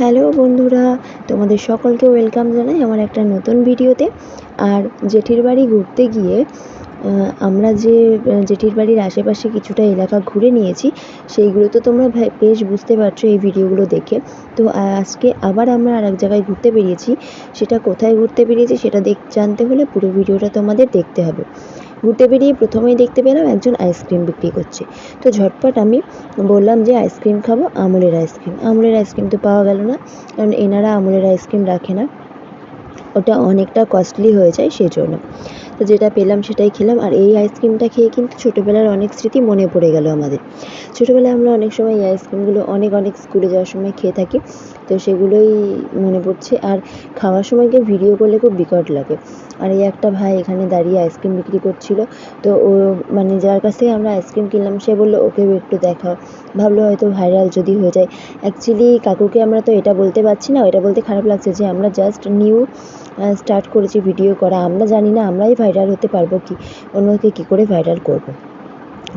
Hello বন্ধুরা, তোমাদের সকলকে ওয়েলকাম জানাই আমার একটা নতুন ভিডিওতে। আর জেঠির বাড়ি ঘুরতে গিয়ে আমরা যে জেঠির বাড়ির আশেপাশে কিছুটা এলাকা ঘুরে নিয়েছি, সেইগুলো তো তোমরা বেশ বুঝতে পারছো এই ভিডিওগুলো দেখে। তো আজকে আবার আমরা আর এক জায়গায় ঘুরতে বেরিয়েছি। সেটা কোথায় ঘুরতে বেরিয়েছি সেটা জানতে হলে পুরো ভিডিওটা তোমাদের দেখতে হবে। ঘুরতে বেরিয়ে প্রথমেই দেখতে পেলাম একজন আইসক্রিম বিক্রি করছে। তো ঝটপট আমি বললাম যে আইসক্রিম খাবো, আমুলের আইসক্রিম। আমুলের আইসক্রিম তো পাওয়া গেল না, কারণ এনারা আমুলের আইসক্রিম রাখে না, ওটা অনেকটা কস্টলি হয়ে যায় সেই জন্য। তো যেটা পেলাম সেটাই খেলাম। আর এই আইসক্রিমটা খেয়ে কিন্তু ছোটোবেলার অনেক স্মৃতি মনে পড়ে গেল আমাদের। ছোটোবেলায় আমরা অনেক সময় এই আইসক্রিমগুলো অনেক স্কুলে যাওয়ার সময় খেয়ে থাকি, তো সেগুলোই মনে পড়ছে। আর খাওয়ার সময় কেউ ভিডিও করলে খুব বিকট লাগে। আর এই একটা ভাই এখানে দাঁড়িয়ে আইসক্রিম বিক্রি করছিল। তো ও মানে যার কাছ থেকে আমরা আইসক্রিম কিনলাম সে বললো ওকেও একটু দেখাও, ভাবলো হয়তো ভাইরাল যদি হয়ে যায়। অ্যাকচুয়ালি কাকুকে আমরা তো এটা বলতে পারছি না, এটা বলতে খারাপ লাগছে যে আমরা জাস্ট নিউ স্টার্ট করেছি ভিডিও করা। আমরা জানি না আমরাই ভাইরাল হতে পারবো কি, অন্যকে কী করে ভাইরাল করব।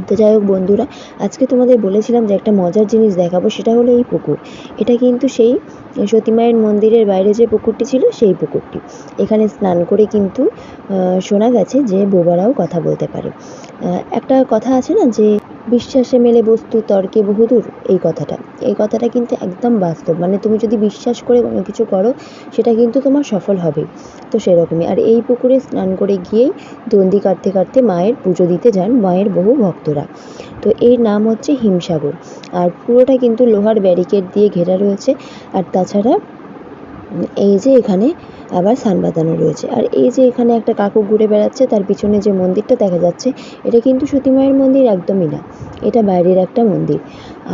তো যাই হোক বন্ধুরা, আজকে তোমাদের বলেছিলাম যে একটা মজার জিনিস দেখাবো, সেটা হলো এই পুকুর। এটা কিন্তু সেই সতীমায়ের মন্দিরের বাইরে যে পুকুরটি ছিল সেই পুকুরটি। এখানে স্নান করে কিন্তু শোনা গেছে যে বোবারাও কথা বলতে পারে। একটা কথা আছে না যে বিশ্বাসে মেলে বস্তু তর্কে বহুদূর, এই কথাটা কিন্তু একদম বাস্তব। মানে তুমি যদি বিশ্বাস করে কোনো কিছু করো সেটা কিন্তু তোমার সফল হবে। তো সেরকমই। আর এই পুকুরে স্নান করে গিয়েই দণ্ডি কাটতে কাটতে মায়ের পুজো দিতে যান মায়ের বহু ভক্তরা। তো এর নাম হচ্ছে হিমসাগর। আর পুরোটা কিন্তু লোহার ব্যারিকেড দিয়ে ঘেরা রয়েছে। আর তাছাড়া এই যে এখানে আবার সান বাঁধানো রয়েছে। আর এই যে এখানে একটা কাকু ঘুরে বেড়াচ্ছে, তার পিছনে যে মন্দিরটা দেখা যাচ্ছে এটা কিন্তু সতীমায়ের মন্দির একদমই না, এটা বাইরের একটা মন্দির।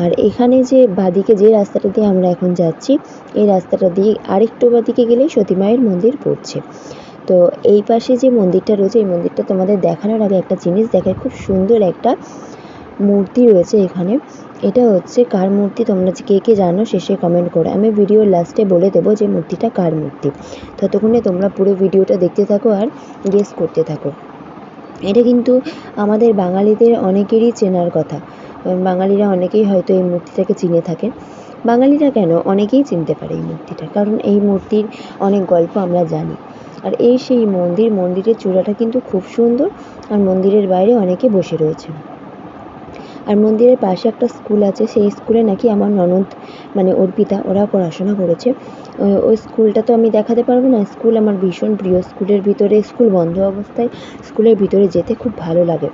আর এখানে যে বাদিকে যে রাস্তাটা দিয়ে আমরা এখন যাচ্ছি, এই রাস্তাটা দিয়ে আরেকটু বাদিকে গেলেই সতীমায়ের মন্দির পড়ছে। তো এই পাশে যে মন্দিরটা রয়েছে, এই মন্দিরটা তোমাদের দেখানোর আগে একটা জিনিস দেখায়। খুব সুন্দর একটা মূর্তি রয়েছে এখানে। এটা হচ্ছে কার মূর্তি তোমরা কে কে জানো শেষে কমেন্ট করো। আমি ভিডিওর লাস্টে বলে দেবো যে মূর্তিটা কার মূর্তি। ততক্ষণে তোমরা পুরো ভিডিওটা দেখতে থাকো আর গেস করতে থাকো। এটা কিন্তু আমাদের বাঙালিদের অনেকেরই চেনার কথা। বাঙালিরা অনেকেই হয়তো এই মূর্তিটাকে চিনে থাকে। বাঙালিরা কেন, অনেকেই চিনতে পারে এই মূর্তিটা, কারণ এই মূর্তির অনেক গল্প আমরা জানি। আর এই সেই মন্দিরের চূড়াটা কিন্তু খুব সুন্দর। আর মন্দিরের বাইরে অনেকে বসে রয়েছে। আর মন্দিরের পাশে একটা স্কুল আছে, সেই স্কুলে নাকি আমার ননদ মানে অর্পিতা ওরা পড়াশোনা করেছে। ওই স্কুলটা তো আমি দেখাতে পারবো না। স্কুল আমার ভীষণ প্রিয়। স্কুলের ভিতরে, স্কুল বন্ধ অবস্থায় স্কুলের ভিতরে যেতে খুব ভালো লাগে।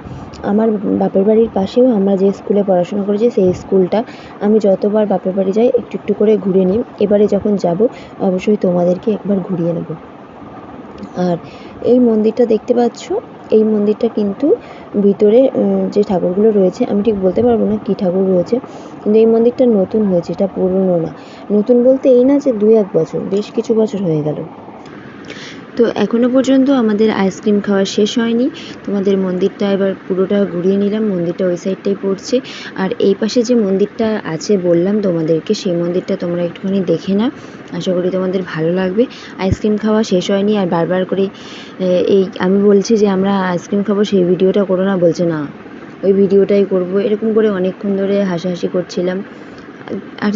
আমার বাপের বাড়ির পাশেও আমরা যে স্কুলে পড়াশোনা করেছি সেই স্কুলটা। আমি যতবার বাপের বাড়ি যাই একটু একটু করে ঘুরে নিই। এবারে যখন যাব অবশ্যই তোমাদেরকে একবার ঘুরিয়ে নেব। আর এই মন্দিরটা দেখতে পাচ্ছ, এই মন্দিরটা কিন্তু ভিতরে যে ঠাকুরগুলো রয়েছে আমি ঠিক বলতে পারবো না কী ঠাকুর রয়েছে, কিন্তু এই মন্দিরটা নতুন হয়েছে, এটা পুরনো না। নতুন বলতে এই না যে 2-1 বছর, বেশ কিছু বছর হয়ে গেল। তো এখনও পর্যন্ত আমাদের আইসক্রিম খাওয়া শেষ হয়নি। তোমাদের মন্দিরটা এবার পুরোটা ঘুরিয়ে নিলাম। মন্দিরটা ওই সাইডটাই পড়ছে। আর এই পাশে যে মন্দিরটা আছে বললাম তোমাদেরকে, সেই মন্দিরটা তোমরা একটুখানি দেখে নাও, আশা করি তোমাদের ভালো লাগবে। আইসক্রিম খাওয়া শেষ হয়নি আর বারবার করে এই আমি বলছি যে আমরা আইসক্রিম খাবো সেই ভিডিওটা করো না, বলছে না ওই ভিডিওটাই করব। এরকম করে অনেকক্ষণ ধরে হাসাহাসি করছিলাম। আর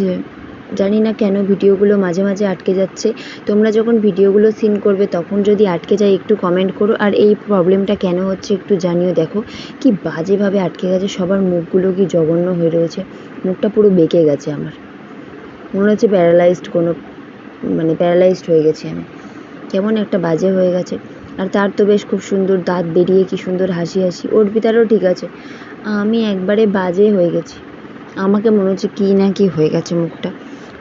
জানি না কেন ভিডিওগুলো মাঝে মাঝে আটকে যাচ্ছে। তোমরা যখন ভিডিওগুলো সিন করবে তখন যদি আটকে যায় একটু কমেন্ট করো। আর এই প্রবলেমটা কেন হচ্ছে একটু জানিও। দেখো কি বাজেভাবে আটকে গেছে, সবার মুখগুলো কি জঘন্য হয়ে রয়েছে। মুখটা পুরো বেঁকে গেছে আমার, মনে হচ্ছে প্যারালাইজড হয়ে গেছি আমি, কেমন একটা বাজে হয়ে গেছে। আর তার তো বেশ খুব সুন্দর দাঁত বেরিয়ে কি সুন্দর হাসি। অর্পিতারও ঠিক আছে, আমি একবারে বাজে হয়ে গেছি। আমাকে মনে হচ্ছে কী না কি হয়ে গেছে মুখটা।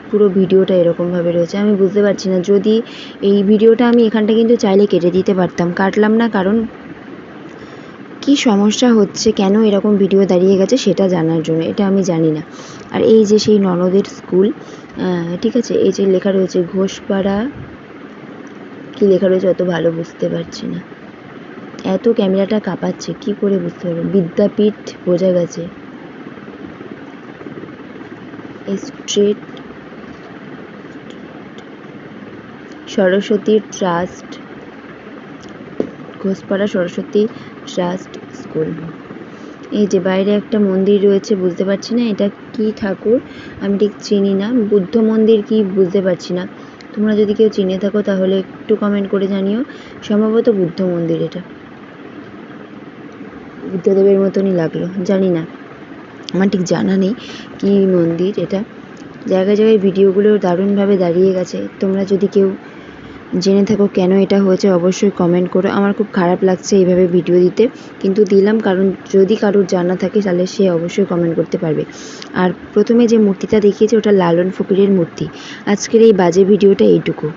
পুরো ভিডিওটা এরকমভাবে রয়েছে, আমি বুঝতে পারছি না। যদি এই ভিডিওটা আমি এখানটা কিন্তু চাইলে কেটে দিতে পারতাম, কাটলাম না কারণ কি সমস্যা হচ্ছে, কেন এরকম ভিডিও দাঁড়িয়ে গেছে সেটা জানার জন্য, এটা আমি জানি না। আর এই যে সেই ননদের স্কুল, ঠিক আছে, এই যে লেখা রয়েছে ঘোষপাড়া, কি লেখা রয়েছে অত ভালো বুঝতে পারছি না, এত ক্যামেরাটা কাঁপাচ্ছে কি করে বুঝতে পারবো। বিদ্যাপীঠ বোঝা গেছে, street Saraswati trust, Ghoshpara Saraswati trust school. এই যে বাইরে একটা মন্দির রয়েছে, বুঝতে পারছি না এটা কি ঠাকুর, আমি ঠিক চিনি না। বুদ্ধ মন্দির কি বুঝতে পারছি না। তোমরা যদি কেউ চিনে থাকো তাহলে একটু কমেন্ট করে জানিও। সম্ভবত বুদ্ধ মন্দির এটা। বুদ্ধদেবের মতনই লাগলো, জানি না, আমার ঠিক জানা নেই কি মন্দির এটা। জায়গায় জায়গায় ভিডিওগুলো দারুণভাবে দাঁড়িয়ে গেছে। তোমরা যদি কেউ জেনে থাকো কেন এটা হয়েছে অবশ্যই কমেন্ট করো। আমার খুব খারাপ লাগছে এইভাবে ভিডিও দিতে, কিন্তু দিলাম কারণ যদি কারোর জানা থাকে তাহলে সে অবশ্যই কমেন্ট করতে পারবে। আর প্রথমে যে মূর্তিটা দেখিয়েছে ওটা লালন ফকিরের মূর্তি। আজকের এই বাজে ভিডিওটা এইটুকু।